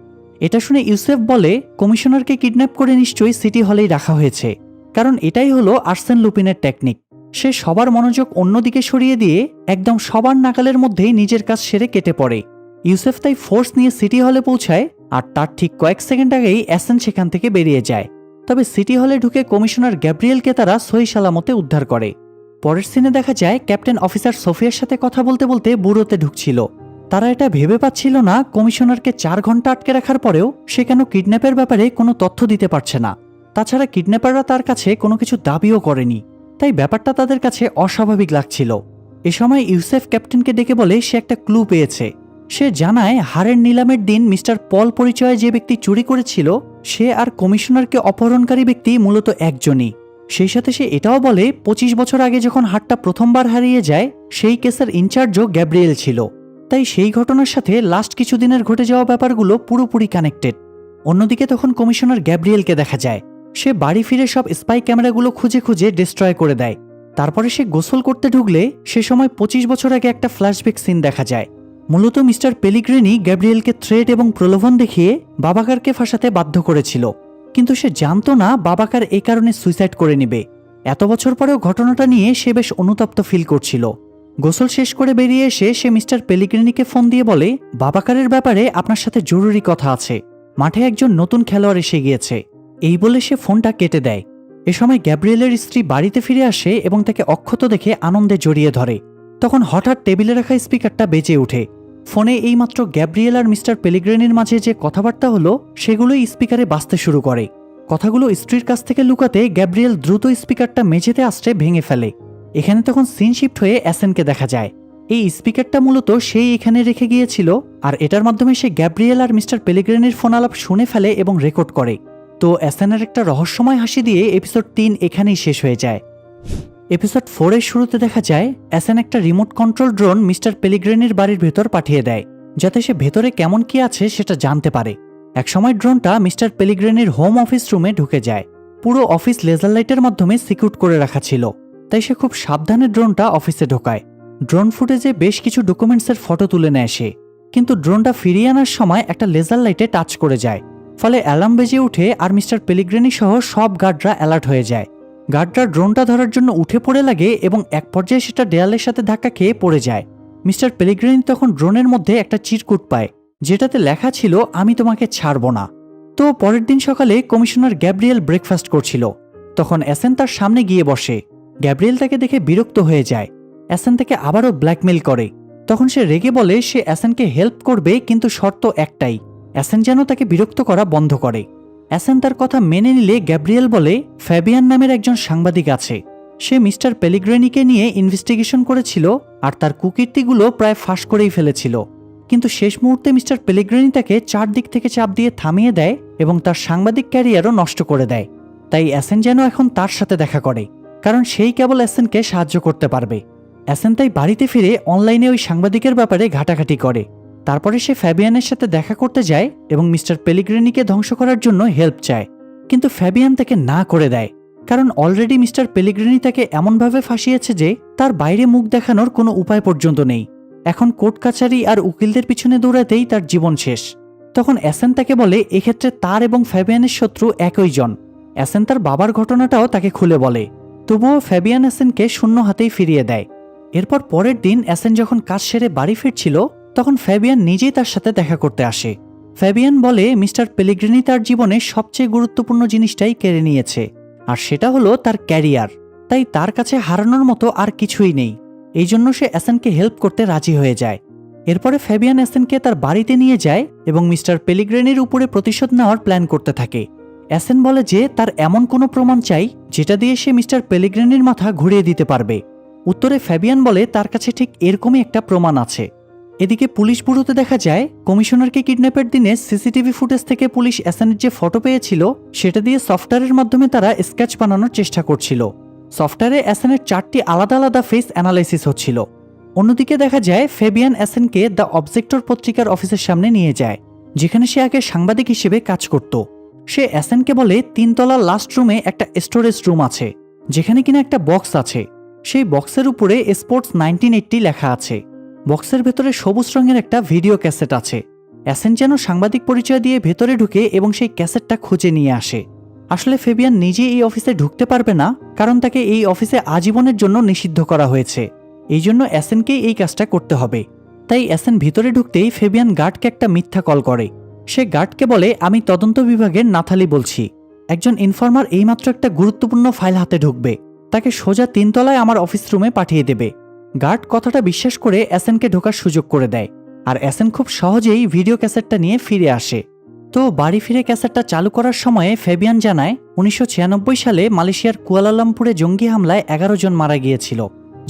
এটা শুনে ইউসেফ বলে কমিশনারকে কিডন্যাপ করে নিশ্চয়ই সিটি হলেই রাখা হয়েছে, কারণ এটাই হলো আর্সেন লুপিনের টেকনিক। সে সবার মনোযোগ অন্যদিকে সরিয়ে দিয়ে একদম সবার নাগালের মধ্যেই নিজের কাজ সেরে কেটে পড়ে। ইউসেফ তাই ফোর্স নিয়ে সিটি হলে পৌঁছায়, আর তার ঠিক কয়েক সেকেন্ড আগেই অ্যাসেন সেখান থেকে বেরিয়ে যায়। তবে সিটি হলে ঢুকে কমিশনার গ্যাব্রিয়েলকে তারা সহি সালামতে উদ্ধার করে। পরের সিনে দেখা যায় ক্যাপ্টেন অফিসার সোফিয়ার সাথে কথা বলতে বলতে ব্যুরোতে ঢুকছিল। তারা এটা ভেবে পাচ্ছিল না কমিশনারকে 4 ঘন্টা আটকে রাখার পরেও সে কেন কিডন্যাপের ব্যাপারে কোনো তথ্য দিতে পারছে না। তাছাড়া কিডন্যাপাররা তার কাছে কোনো কিছু দাবিও করেনি, তাই ব্যাপারটা তাদের কাছে অস্বাভাবিক লাগছিল। এ সময় ইউসেফ ক্যাপ্টেনকে ডেকে বলে সে একটা ক্লু পেয়েছে। সে জানায় হারের নিলামের দিন মিস্টার পল পরিচয়ে যে ব্যক্তি চুরি করেছিল সে আর কমিশনারকে অপহরণকারী ব্যক্তি মূলত একজনই। সেই সাথে সে এটাও বলে 25 বছর আগে যখন হারটা প্রথমবার হারিয়ে যায় সেই কেসের ইনচার্জও গ্যাব্রিয়েল ছিল। তাই সেই ঘটনার সাথে লাস্ট কিছুদিনের ঘটে যাওয়া ব্যাপারগুলো পুরোপুরি কানেক্টেড। অন্যদিকে তখন কমিশনার গ্যাব্রিয়েলকে দেখা যায় সে বাড়ি ফিরে সব স্পাই ক্যামেরাগুলো খুঁজে খুঁজে ডিস্ট্রয় করে দেয়। তারপরে সে গোসল করতে ঢুকলে সে সময় 25 বছর আগে একটা ফ্ল্যাশব্যাক সিন দেখা যায়। মূলত মিস্টার পেলিগ্রিনি গ্যাব্রিয়েলকে থ্রেট এবং প্রলোভন দেখিয়ে বাবাকারকে ফাঁসাতে বাধ্য করেছিল, কিন্তু সে জানতো না বাবাকার এই কারণে সুইসাইড করে নেবে। এত বছর পরেও ঘটনাটা নিয়ে সে বেশ অনুতপ্ত ফিল করছিল। গোসল শেষ করে বেরিয়ে এসে সে মিস্টার পেলিগ্রিনিকে ফোন দিয়ে বলে বাবাকারের ব্যাপারে আপনার সাথে জরুরি কথা আছে, মাঠে একজন নতুন খেলোয়াড় এসে গিয়েছে। এই বলে সে ফোনটা কেটে দেয়। এ সময় গ্যাব্রিয়েলের স্ত্রী বাড়িতে ফিরে আসে এবং তাকে অক্ষত দেখে আনন্দে জড়িয়ে ধরে। তখন হঠাৎ টেবিলে রাখা স্পিকারটা বেজে ওঠে। ফোনে এইমাত্র গ্যাব্রিয়েল আর মিস্টার পেলিগ্রিনির মাঝে যে কথাবার্তা হলো সেগুলোই স্পিকারে বাজতে শুরু করে। কথাগুলো স্ত্রীর কাছ থেকে লুকাতে গ্যাব্রিয়েল দ্রুত স্পিকারটা মেঝেতে আছড়ে ভেঙে ফেলে। এখানে তখন সিন শিফট হয়ে অ্যাসেনকে দেখা যায়। এই স্পিকারটা মূলত সেই এখানে রেখে গিয়েছিল, আর এটার মাধ্যমে সে গ্যাব্রিয়েল আর মিস্টার পেলিগ্রিনির ফোন আলাপ শুনে ফেলে এবং রেকর্ড করে। তো অ্যাসেনের একটা রহস্যময় হাসি দিয়ে এপিসোড 3 এখানেই শেষ হয়ে যায়। এপিসোড 4 এর শুরুতে দেখা যায় অ্যাসেন একটা রিমোট কন্ট্রোল ড্রোন মিস্টার পেলিগ্রিনির বাড়ির ভেতর পাঠিয়ে দেয়, যাতে সে ভেতরে কেমন কি আছে সেটা জানতে পারে। একসময় ড্রোনটা মিস্টার পেলিগ্রিনির হোম অফিস রুমে ঢুকে যায়। পুরো অফিস লেজার লাইটের মাধ্যমে সিকিউর করে রাখা ছিল, তাই সে খুব সাবধানে ড্রোনটা অফিসে ঢোকায়। ড্রোন ফুটেজে বেশ কিছু ডকুমেন্টসের ফটো তুলে নেয় সে, কিন্তু ড্রোনটা ফিরিয়ে আনার সময় একটা লেজার লাইটে টাচ করে যায়। ফলে অ্যালার্ম বেজে উঠে আর মিস্টার পেলিগ্রিনি সহ সব গার্ডরা অ্যালার্ট হয়ে যায়। গার্ডরা ড্রোনটা ধরার জন্য উঠে পড়ে লাগে এবং এক পর্যায়ে সেটা দেয়ালের সাথে ধাক্কা খেয়ে পড়ে যায়। মিস্টার পেলিগ্রিনি তখন ড্রোনের মধ্যে একটা চিরকুট পায়, যেটাতে লেখা ছিল আমি তোমাকে ছাড়ব না। তো পরের দিন সকালে কমিশনার গ্যাব্রিয়েল ব্রেকফাস্ট করছিল। তখন অ্যাসেন তার সামনে গিয়ে বসে। গ্যাব্রিয়েল তাকে দেখে বিরক্ত হয়ে যায়। অ্যাসেন তাকে আবারও ব্ল্যাকমেল করে। তখন সে রেগে বলে সে অ্যাসেনকে হেল্প করবে, কিন্তু শর্ত একটাই, অ্যাসেন যেন তাকে বিরক্ত করা বন্ধ করে। অ্যাসেন তার কথা মেনে নিলে গ্যাব্রিয়েল বলে ফ্যাবিয়ান নামের একজন সাংবাদিক আছে, সে মিস্টার পেলিগ্রেনিকে নিয়ে ইনভেস্টিগেশন করেছিল আর তার কুকীর্তিগুলো প্রায় ফাঁস করেই ফেলেছিল, কিন্তু শেষ মুহূর্তে মিস্টার পেলিগ্রেনি তাকে চারদিক থেকে চাপ দিয়ে থামিয়ে দেয় এবং তার সাংবাদিক ক্যারিয়ারও নষ্ট করে দেয়। তাই অ্যাসেন যেন এখন তার সাথে দেখা করে, কারণ সেই কেবল অ্যাসেনকে সাহায্য করতে পারবে। অ্যাসেন তাই বাড়িতে ফিরে অনলাইনে ওই সাংবাদিকের ব্যাপারে ঘাটাঘাটি করে। তারপরে সে ফ্যাবিয়ানের সাথে দেখা করতে যায় এবং মিস্টার পেলিগ্রেনিকে ধ্বংস করার জন্য হেল্প চায়, কিন্তু ফ্যাবিয়ান তাকে না করে দেয়, কারণ অলরেডি মিস্টার পেলিগ্রেনি তাকে এমনভাবে ফাঁসিয়েছে যে তার বাইরে মুখ দেখানোর কোনো উপায় পর্যন্ত নেই। এখন কোর্ট কাছারি আর উকিলদের পিছনে দৌড়াতেই তার জীবন শেষ। তখন অ্যাসেন তাকে বলে এক্ষেত্রে তার এবং ফ্যাবিয়ানের শত্রু একই জন। অ্যাসেন তার বাবার ঘটনাটাও তাকে খুলে বলে, তবুও ফ্যাবিয়ান অ্যাসেনকে শূন্য হাতেই ফিরিয়ে দেয়। এরপর পরের দিন অ্যাসেন যখন কাজ সেরে বাড়ি ফিরছিল, তখন ফ্যাবিয়ান নিজেই তার সাথে দেখা করতে আসে। ফ্যাবিয়ান বলে মিস্টার পেলিগ্রেনি তার জীবনে সবচেয়ে গুরুত্বপূর্ণ জিনিসটাই কেড়ে নিয়েছে, আর সেটা হলো তার ক্যারিয়ার। তাই তার কাছে হারানোর মতো আর কিছুই নেই। এই জন্য সে অ্যাসেনকে হেল্প করতে রাজি হয়ে যায়। এরপরে ফ্যাবিয়ান অ্যাসেনকে তার বাড়িতে নিয়ে যায় এবং মিস্টার পেলিগ্রেনির উপরে প্রতিশোধ নেওয়ার প্ল্যান করতে থাকে। অ্যাসেন বলে যে তার এমন কোনো প্রমাণ চাই যেটা দিয়ে সে মিস্টার পেলিগ্রেনির মাথা ঘুরিয়ে দিতে পারবে। উত্তরে ফ্যাবিয়ান বলে তার কাছে ঠিক এরকমই একটা প্রমাণ আছে। এদিকে পুলিশ ব্যুরোতে দেখা যায় কমিশনারকে কিডন্যাপের দিনে সিসিটিভি ফুটেজ থেকে পুলিশ অ্যাসেনের যে ফটো পেয়েছিল সেটা দিয়ে সফটওয়্যারের মাধ্যমে তারা স্কেচ বানানোর চেষ্টা করছিল। সফটওয়্যারে অ্যাসেনের 4টি আলাদা আলাদা ফেস অ্যানালাইসিস হচ্ছিল। অন্যদিকে দেখা যায় ফেবিয়ান অ্যাসেনকে দ্য অবজেক্টর পত্রিকার অফিসের সামনে নিয়ে যায়, যেখানে সে আগে সাংবাদিক হিসেবে কাজ করত। সে অ্যাসেনকে বলে 3 তলার লাস্ট রুমে একটা স্টোরেজ রুম আছে, যেখানে কিনা একটা বক্স আছে। সেই বক্সের উপরে স্পোর্টস 1980 লেখা আছে। বক্সের ভেতরে সবুজ রঙের একটা ভিডিও ক্যাসেট আছে। অ্যাসেন যেন সাংবাদিক পরিচয় দিয়ে ভেতরে ঢুকে এবং সেই ক্যাসেটটা খুঁজে নিয়ে আসে। আসলে ফেবিয়ান নিজে এই অফিসে ঢুকতে পারবে না, কারণ তাকে এই অফিসে আজীবনের জন্য নিষিদ্ধ করা হয়েছে। এই জন্য অ্যাসেনকেই এই কাজটা করতে হবে। তাই অ্যাসেন ভিতরে ঢুকতেই ফেবিয়ান গার্ডকে একটা মিথ্যা কল করে। সে গার্ডকে বলে, আমি তদন্ত বিভাগের নাথালি বলছি। একজন ইনফর্মার এইমাত্র একটা গুরুত্বপূর্ণ ফাইল হাতে ঢুকবে, তাকে সোজা 3 তলায় আমার অফিস রুমে পাঠিয়ে দেবে। গার্ড কথাটা বিশ্বাস করে অ্যাসেনকে ঢোকার সুযোগ করে দেয়, আর অ্যাসেন খুব সহজেই ভিডিও ক্যাসেটটা নিয়ে ফিরে আসে। তো বাড়ি ফিরে ক্যাসেটটা চালু করার সময়ে ফেবিয়ান জানায় 1996 সালে মালয়েশিয়ার কুয়ালালামপুরে জঙ্গি হামলায় 11 জন মারা গিয়েছিল,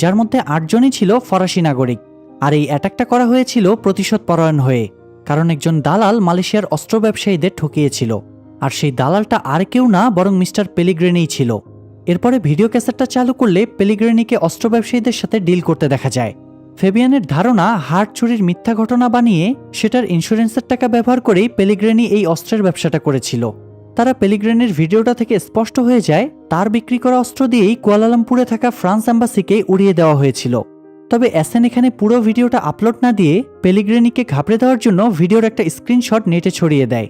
যার মধ্যে 8 জনই ছিল ফরাসি নাগরিক। আর এই অ্যাটাকটা করা হয়েছিল প্রতিশোধ পরায়ণ হয়ে, কারণ একজন দালাল মালয়েশিয়ার অস্ত্র ব্যবসায়ীদের ঠকিয়েছিল। আর সেই দালালটা আর কেউ না, বরং মিস্টার পেলিগ্রেনিই ছিল। এরপরে ভিডিও ক্যাসেটটা চালু করলে পেলিগ্রেনিকে অস্ত্র ব্যবসায়ীদের সাথে ডিল করতে দেখা যায়। ফেবিয়ানের ধারণা হার্ট চুরির মিথ্যা ঘটনা বানিয়ে সেটার ইন্স্যুরেন্সের টাকা ব্যবহার করেই পেলিগ্রেনি এই অস্ত্রের ব্যবসাটা করেছিল। তারা পেলিগ্রেনির ভিডিওটা থেকে স্পষ্ট হয়ে যায় তার বিক্রি করা অস্ত্র দিয়েই কুয়ালালামপুরে থাকা ফ্রান্স এম্বাসিকে উড়িয়ে দেওয়া হয়েছিল। তবে অ্যাসেন এখানে পুরো ভিডিওটা আপলোড না দিয়ে পেলিগ্রেনিকে ঘাবড়ে দেওয়ার জন্য ভিডিওর একটা স্ক্রিনশট নেটে ছড়িয়ে দেয়।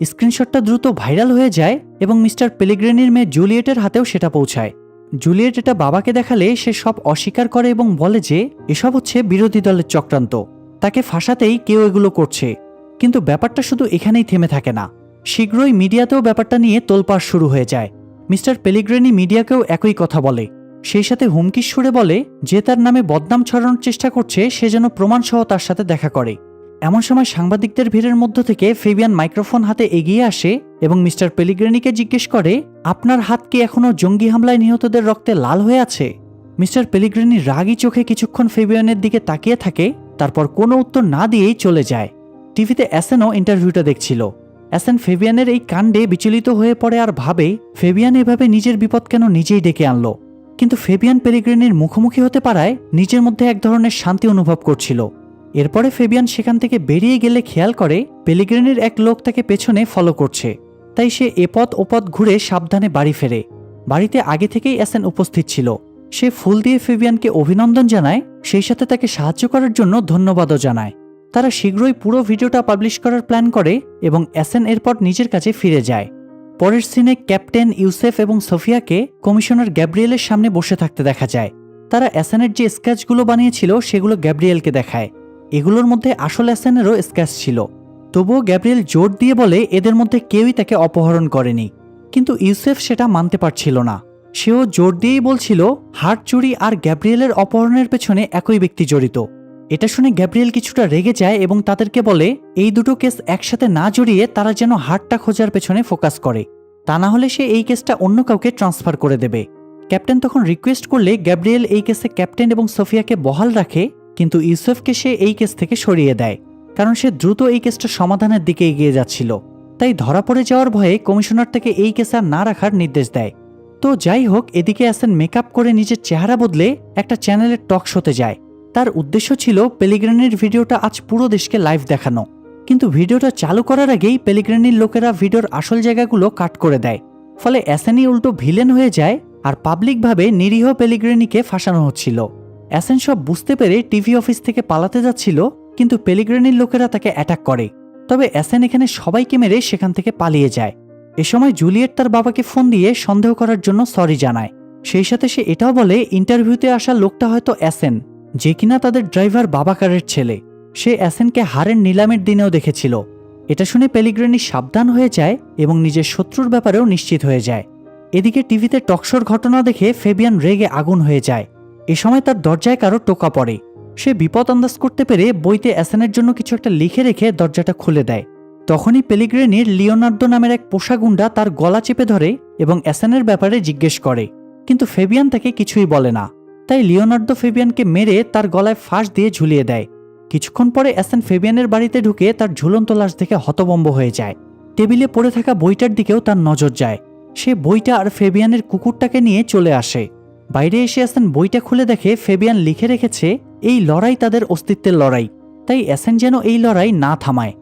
স্ক্রিনশটটা দ্রুত ভাইরাল হয়ে যায় এবং মিস্টার পেলিগ্রেনির মেয়ে জুলিয়েটের হাতেও সেটা পৌঁছায়। জুলিয়েট এটা বাবাকে দেখালে সে সব অস্বীকার করে এবং বলে যে এসব হচ্ছে বিরোধী দলের চক্রান্ত, তাকে ফাঁসাতেই কেউ এগুলো করছে। কিন্তু ব্যাপারটা শুধু এখানেই থেমে থাকে না, শীঘ্রই মিডিয়াতেও ব্যাপারটা নিয়ে তোলপাড় শুরু হয়ে যায়। মিস্টার পেলিগ্রেনি মিডিয়াকেও একই কথা বলে, সেই সাথে হুমকির সুরে বলে যে তার নামে বদনাম ছড়ানোর চেষ্টা করছে সে যেন প্রমাণসহ তার সাথে দেখা করে। এমন সময় সাংবাদিকদের ভিড়ের মধ্য থেকে ফেবিয়ান মাইক্রোফোন হাতে এগিয়ে আসে এবং মিস্টার পেলিগ্রেনিকে জিজ্ঞেস করে, আপনার হাত কি এখনও জঙ্গি হামলায় নিহতদের রক্তে লাল হয়ে আছে? মিস্টার পেলিগ্রেনি রাগী চোখে কিছুক্ষণ ফেবিয়ানের দিকে তাকিয়ে থাকে, তারপর কোনো উত্তর না দিয়েই চলে যায়। টিভিতে অ্যাসেনও ইন্টারভিউটা দেখছিল। অ্যাসেন ফেবিয়ানের এই কাণ্ডে বিচলিত হয়ে পড়ে আর ভাবে ফেবিয়ান এভাবে নিজের বিপদ কেন নিজেই ডেকে আনলো। কিন্তু ফেবিয়ান পেলিগ্রেনির মুখোমুখি হতে পারায় নিজের মধ্যে এক ধরনের শান্তি অনুভব করছিল। এরপরে ফেবিয়ান সেখান থেকে বেরিয়ে গেলে খেয়াল করে পেলিগ্রেনির এক লোক তাকে পেছনে ফলো করছে। তাই সে এপথ ওপথ ঘুরে সাবধানে বাড়ি ফেরে। বাড়িতে আগে থেকেই অ্যাসেন উপস্থিত ছিল। সে ফুল দিয়ে ফেবিয়ানকে অভিনন্দন জানায়, সেই সাথে তাকে সাহায্য করার জন্য ধন্যবাদও জানায়। তারা শীঘ্রই পুরো ভিডিওটা পাবলিশ করার প্ল্যান করে এবং অ্যাসেন এরপর নিজের কাছে ফিরে যায়। পরের সিনে ক্যাপ্টেন ইউসেফ এবং সোফিয়াকে কমিশনার গ্যাব্রিয়েলের সামনে বসে থাকতে দেখা যায়। তারা অ্যাসেনের যে স্কেচগুলো বানিয়েছিল সেগুলো গ্যাব্রিয়েলকে দেখায়। এগুলোর মধ্যে আসল অ্যাসেনেরও স্কেচ ছিল। তবুও গ্যাব্রিয়েল জোর দিয়ে বলে এদের মধ্যে কেউই তাকে অপহরণ করেনি। কিন্তু ইউসেফ সেটা মানতে পারছিল না। সেও জোর দিয়েই বলছিল হার্ট চুরি আর গ্যাব্রিয়েলের অপহরণের পেছনে একই ব্যক্তি জড়িত। এটা শুনে গ্যাব্রিয়েল কিছুটা রেগে যায় এবং তাদেরকে বলে এই দুটো কেস একসাথে না জড়িয়ে তারা যেন হার্টটা খোঁজার পেছনে ফোকাস করে, তা না হলে সে এই কেসটা অন্য কাউকে ট্রান্সফার করে দেবে। ক্যাপ্টেন তখন রিকোয়েস্ট করলে গ্যাব্রিয়েল এই কেসে ক্যাপ্টেন এবং সোফিয়াকে বহাল রাখে, কিন্তু ইউসেফকে সে এই কেস থেকে সরিয়ে দেয়, কারণ সে দ্রুত এই কেসটা সমাধানের দিকে এগিয়ে যাচ্ছিল। তাই ধরা পড়ে যাওয়ার ভয়ে কমিশনার তাকে এই কেস আর না রাখার নির্দেশ দেয়। তো যাই হোক, এদিকে অ্যাসেন মেকআপ করে নিজের চেহারা বদলে একটা চ্যানেলের টক শোতে যায়। তার উদ্দেশ্য ছিল পেলিগ্রানির ভিডিওটা আজ পুরো দেশকে লাইভ দেখানো, কিন্তু ভিডিওটা চালু করার আগেই পেলিগ্রানির লোকেরা ভিডিওর আসল জায়গাগুলো কাট করে দেয়। ফলে অ্যাসেনই উল্টো ভিলেন হয়ে যায় আর পাবলিকভাবে নিরীহ পেলিগ্রানিকে ফাঁসানো হচ্ছিল। অ্যাসেন সব বুঝতে পেরে টিভি অফিস থেকে পালাতে যাচ্ছিল, কিন্তু পেলিগ্রানির লোকেরা তাকে অ্যাটাক করে। তবে অ্যাসেন এখানে সবাইকে মেরে সেখান থেকে পালিয়ে যায়। এ সময় জুলিয়েট তার বাবাকে ফোন দিয়ে সন্দেহ করার জন্য সরি জানায়। সেই সাথে সে এটাও বলে ইন্টারভিউতে আসা লোকটা হয়তো অ্যাসেন, যে কিনা তাদের ড্রাইভার বাবাকারের ছেলে। সে অ্যাসেনকে হারের নিলামের দিনেও দেখেছিল। এটা শুনে পেলিগ্রানি সাবধান হয়ে যায় এবং নিজের শত্রুর ব্যাপারেও নিশ্চিত হয়ে যায়। এদিকে টিভিতে টকশোর ঘটনা দেখে ফেবিয়ান রেগে আগুন হয়ে যায়। এ সময় তার দরজায় কারো টোকা পড়ে। সে বিপদ আন্দাজ করতে পেরে বইতে অ্যাসেনের জন্য কিছু একটা লিখে রেখে দরজাটা খুলে দেয়। তখনই পেলিগ্রানির লিওনার্দো নামের এক পোষা গুন্ডা তার গলা চেপে ধরে এবং অ্যাসেনের ব্যাপারে জিজ্ঞেস করে, কিন্তু ফেবিয়ান তাকে কিছুই বলে না। তাই লিওনার্দো ফেবিয়ানকে মেরে তার গলায় ফাঁস দিয়ে ঝুলিয়ে দেয়। কিছুক্ষণ পরে অ্যাসেন ফেবিয়ানের বাড়িতে ঢুকে তার ঝুলন্ত লাশ দেখে হতভম্ব হয়ে যায়। টেবিলে পড়ে থাকা বইটার দিকেও তার নজর যায়। সে বইটা আর ফেবিয়ানের কুকুরটাকে নিয়ে চলে আসে। বাইরে এসে অ্যাসেন বইটা খুলে দেখে ফেবিয়ান লিখে রেখেছে, এই লড়াই তাদের অস্তিত্বের লড়াই, তাই অ্যাসেন যেন এই লড়াই না থামায়।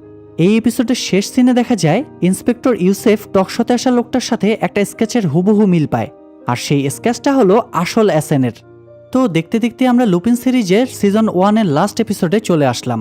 এই এপিসোডের শেষ সিনে দেখা যায় ইন্সপেক্টর ইউসেফ টকশোতে আসা লোকটার সাথে একটা স্কেচের হুবহু মিল পায়, আর সেই স্কেচটা হলো আসল অ্যাসেনের। তো দেখতে দেখতে আমরা লুপিন সিরিজের সিজন 1-এর লাস্ট এপিসোডে চলে আসলাম।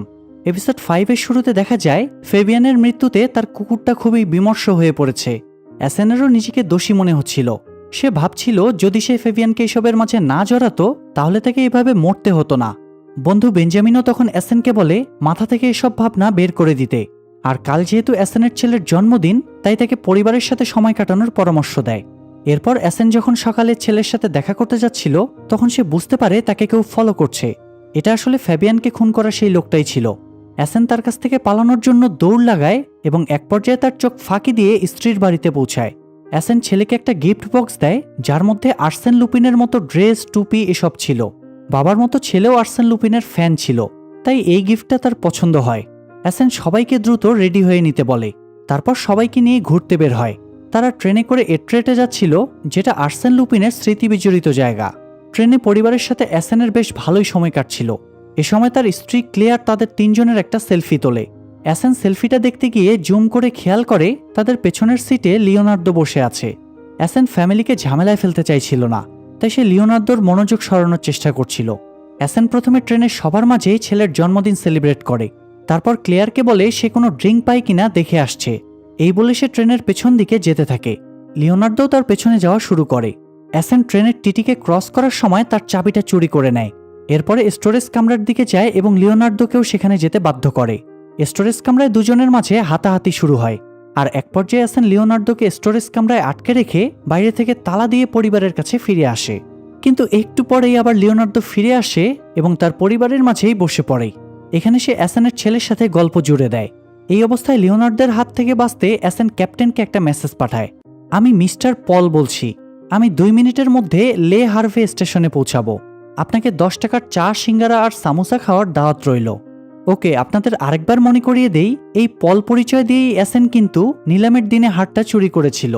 এপিসোড 5-এর শুরুতে দেখা যায় ফেবিয়ানের মৃত্যুতে তার কুকুরটা খুবই বিমর্ষ হয়ে পড়েছে। অ্যাসেনেরও নিজেকে দোষী মনে হচ্ছিল। সে ভাবছিল যদি সে ফেবিয়ানকে এসবের মাঝে না জড়াতো তাহলে তাকে এভাবে মরতে হতো না। বন্ধু বেঞ্জামিনও তখন অ্যাসেনকে বলে মাথা থেকে এসব ভাবনা বের করে দিতে, আর কাল যেহেতু অ্যাসেনের ছেলের জন্মদিন তাই তাকে পরিবারের সাথে সময় কাটানোর পরামর্শ দেয়। এরপর অ্যাসেন যখন সকালে ছেলের সাথে দেখা করতে যাচ্ছিল তখন সে বুঝতে পারে তাকে কেউ ফলো করছে। এটা আসলে ফ্যাবিয়ানকে খুন করা সেই লোকটাই ছিল। অ্যাসেন তার কাছ থেকে পালানোর জন্য দৌড় লাগায় এবং এক পর্যায়ে তার চোখ ফাঁকি দিয়ে স্ত্রীর বাড়িতে পৌঁছায়। অ্যাসেন ছেলেকে একটা গিফট বক্স দেয় যার মধ্যে আর্সেন লুপিনের মতো ড্রেস, টুপি এসব ছিল। বাবার মতো ছেলেও আর্সেন লুপিনের ফ্যান ছিল, তাই এই গিফটটা তার পছন্দ হয়। অ্যাসেন সবাইকে দ্রুত রেডি হয়ে নিতে বলে। তারপর সবাইকে নিয়ে ঘুরতে বের হয়। তারা ট্রেনে করে এট্রেটে যাচ্ছিল, যেটা আর্সেন লুপিনের স্মৃতি বিজড়িত জায়গা। ট্রেনে পরিবারের সাথে অ্যাসেনের বেশ ভালোই সময় কাটছিল। এ সময় তার স্ত্রী ক্লেয়ার তাদের তিনজনের একটা সেলফি তোলে। অ্যাসেন সেলফিটা দেখতে গিয়ে জুম করে খেয়াল করে তাদের পেছনের সিটে লিওনার্দো বসে আছে। অ্যাসেন ফ্যামিলিকে ঝামেলায় ফেলতে চাইছিল না, তাই সে লিওনার্দোর মনোযোগ সরানোর চেষ্টা করছিল। অ্যাসেন প্রথমে ট্রেনের সবার মাঝেই ছেলের জন্মদিন সেলিব্রেট করে। তারপর ক্লেয়ারকে বলে সে কোনো ড্রিঙ্ক পায় কিনা দেখে আসছে। এই বলে সে ট্রেনের পেছন দিকে যেতে থাকে। লিওনার্দোও তার পেছনে যাওয়া শুরু করে। অ্যাসেন ট্রেনের টিটিকে ক্রস করার সময় তার চাবিটা চুরি করে নেয়। এরপরে স্টোরেজ কামরার দিকে যায় এবং লিওনার্দোকেও সেখানে যেতে বাধ্য করে। স্টোরেজ কামরায় দুজনের মাঝে হাতাহাতি শুরু হয়, আর এক পর্যায়ে অ্যাসেন লিওনার্দোকে স্টোরেজ কামরায় আটকে রেখে বাইরে থেকে তালা দিয়ে পরিবারের কাছে ফিরে আসে। কিন্তু একটু পরেই আবার লিওনার্দো ফিরে আসে এবং তার পরিবারের মাঝেই বসে পড়ে। এখানে সে অ্যাসেনের ছেলের সাথে গল্প জুড়ে দেয়। এই অবস্থায় লিওনার্দোর হাত থেকে বাঁচতে অ্যাসেন ক্যাপ্টেনকে একটা মেসেজ পাঠায়, আমি মিস্টার পল বলছি। আমি 2 মিনিটের মধ্যে লে হার্ভে স্টেশনে পৌঁছাবো। আপনাকে 10 টাকার চা, সিঙ্গারা আর সামোসা খাওয়ার দাওয়াত রইল। ওকে, আপনাদের আরেকবার মনে করিয়ে দেই, এই পল পরিচয় দিয়েই অ্যাসেন কিন্তু নিলামের দিনে হারটা চুরি করেছিল।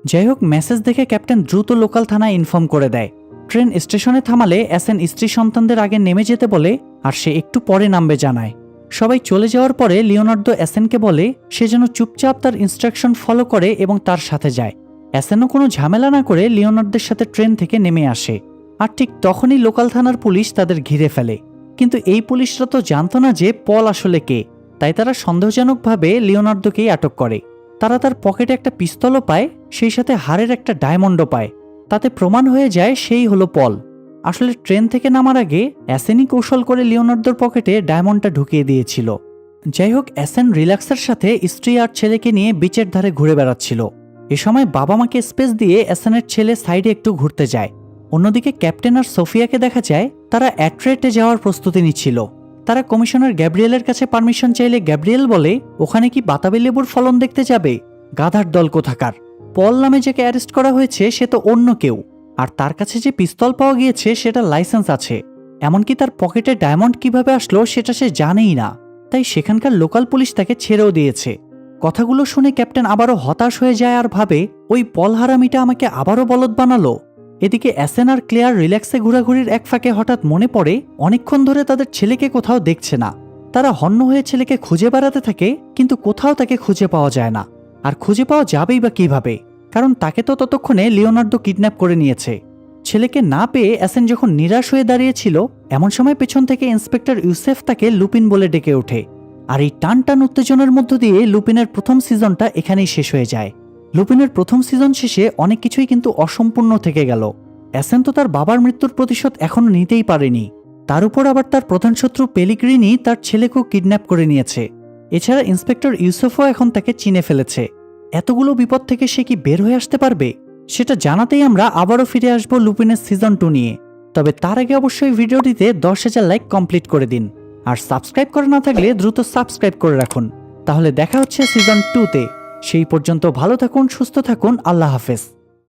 যাই হোক, মেসেজ দেখে ক্যাপ্টেন দ্রুত লোকাল থানায় ইনফর্ম করে দেয়। ট্রেন স্টেশনে থামালে অ্যাসেন স্ত্রী সন্তানদের আগে নেমে যেতে বলে, আর সে একটু পরে নামবে জানায়। সবাই চলে যাওয়ার পরে লিওনার্দো অ্যাসেনকে বলে সে যেন চুপচাপ তার ইনস্ট্রাকশন ফলো করে এবং তার সাথে যায়। অ্যাসেনও কোনো ঝামেলা না করে লিওনার্দোর সাথে ট্রেন থেকে নেমে আসে। আর ঠিক তখনই লোকাল থানার পুলিশ তাদের ঘিরে ফেলে। কিন্তু এই পুলিশরা তো জানতো না যে পল আসলে কে, তাই তারা সন্দেহজনকভাবে লিওনার্দোকেই আটক করে। তারা তার পকেটে একটা পিস্তলও পায়, সেই সাথে হাড়ের একটা ডায়মন্ডও পায়। তাতে প্রমাণ হয়ে যায় সেই হলো পল। আসলে ট্রেন থেকে নামার আগে অ্যাসেনই কৌশল করে লিওনার্দোর পকেটে ডায়মন্ডটা ঢুকিয়ে দিয়েছিল। যাই হোক, অ্যাসেন রিল্যাক্সের সাথে স্ত্রী আর ছেলেকে নিয়ে বিচের ধারে ঘুরে বেড়াচ্ছিল। এ সময় বাবা মাকে স্পেস দিয়ে অ্যাসেনের ছেলে সাইডে একটু ঘুরতে যায়। অন্যদিকে ক্যাপ্টেন আর সোফিয়াকে দেখা যায় তারা অ্যাট্রেটে যাওয়ার প্রস্তুতি নিচ্ছিল। তারা কমিশনার গ্যাব্রিয়েলের কাছে পারমিশন চাইলে গ্যাব্রিয়েল বলে ওখানে কি বাতাবি লেবুর ফলন দেখতে যাবে? গাধার দল কোথাকার। পল নামে যাকে অ্যারেস্ট করা হয়েছে সে তো অন্য কেউ। আর তার কাছে যে পিস্তল পাওয়া গিয়েছে সেটা লাইসেন্স আছে, এমনকি তার পকেটে ডায়মন্ড কিভাবে আসলো সেটা সে জানেই না। তাই সেখানকার লোকাল পুলিশ তাকে ছেড়েও দিয়েছে। কথাগুলো শুনে ক্যাপ্টেন আবারও হতাশ হয়ে যায় আর ভাবে, ওই পল হারামিটা আমাকে আবারও বলদ বানালো। এদিকে অ্যাসেন আর ক্লেয়ার রিল্যাক্সে ঘোরাঘুরির এক ফাঁকে হঠাৎ মনে পড়ে অনেকক্ষণ ধরে তাদের ছেলেকে কোথাও দেখছে না। তারা হন্য হয়ে ছেলেকে খুঁজে বেড়াতে থাকে, কিন্তু কোথাও তাকে খুঁজে পাওয়া যায় না। আর খুঁজে পাওয়া যাবেই বা কিভাবে, কারণ তাকে তো ততক্ষণে লিওনার্দো কিডন্যাপ করে নিয়েছে। ছেলেকে না পেয়ে অ্যাসেন যখন নিরাশ হয়ে দাঁড়িয়েছিল, এমন সময় পেছন থেকে ইন্সপেক্টর ইউসেফ তাকে লুপিন বলে ডেকে ওঠে। আর এই টান টান উত্তেজনার মধ্য দিয়ে লুপিনের প্রথম সিজনটা এখানেই শেষ হয়ে যায়। লুপিনের প্রথম সিজন শেষে অনেক কিছুই কিন্তু অসম্পূর্ণ থেকে গেল। অ্যাসেন তো তার বাবার মৃত্যুর প্রতিশোধ এখনো নিতেই পারেনি, তার উপর আবার তার প্রধান শত্রু পেলিগ্রিনি তার ছেলেকেও কিডন্যাপ করে নিয়েছে। এছাড়া ইন্সপেক্টর ইউসেফও এখন তাকে চিনে ফেলেছে। এতগুলো বিপদ থেকে সে কি বের হয়ে আসতে পারবে, সেটা জানাতেই আমরা আবারও ফিরে আসবো লুপিনের সিজন 2 নিয়ে। তবে তার আগে অবশ্যই ভিডিওটিতে 10,000 লাইক কমপ্লিট করে দিন, আর সাবস্ক্রাইব করা না থাকলে দ্রুত সাবস্ক্রাইব করে রাখুন। তাহলে দেখা হচ্ছে সিজন 2-তে। সেই পর্যন্ত ভালো থাকুন, সুস্থ থাকুন, আল্লাহ হাফেজ।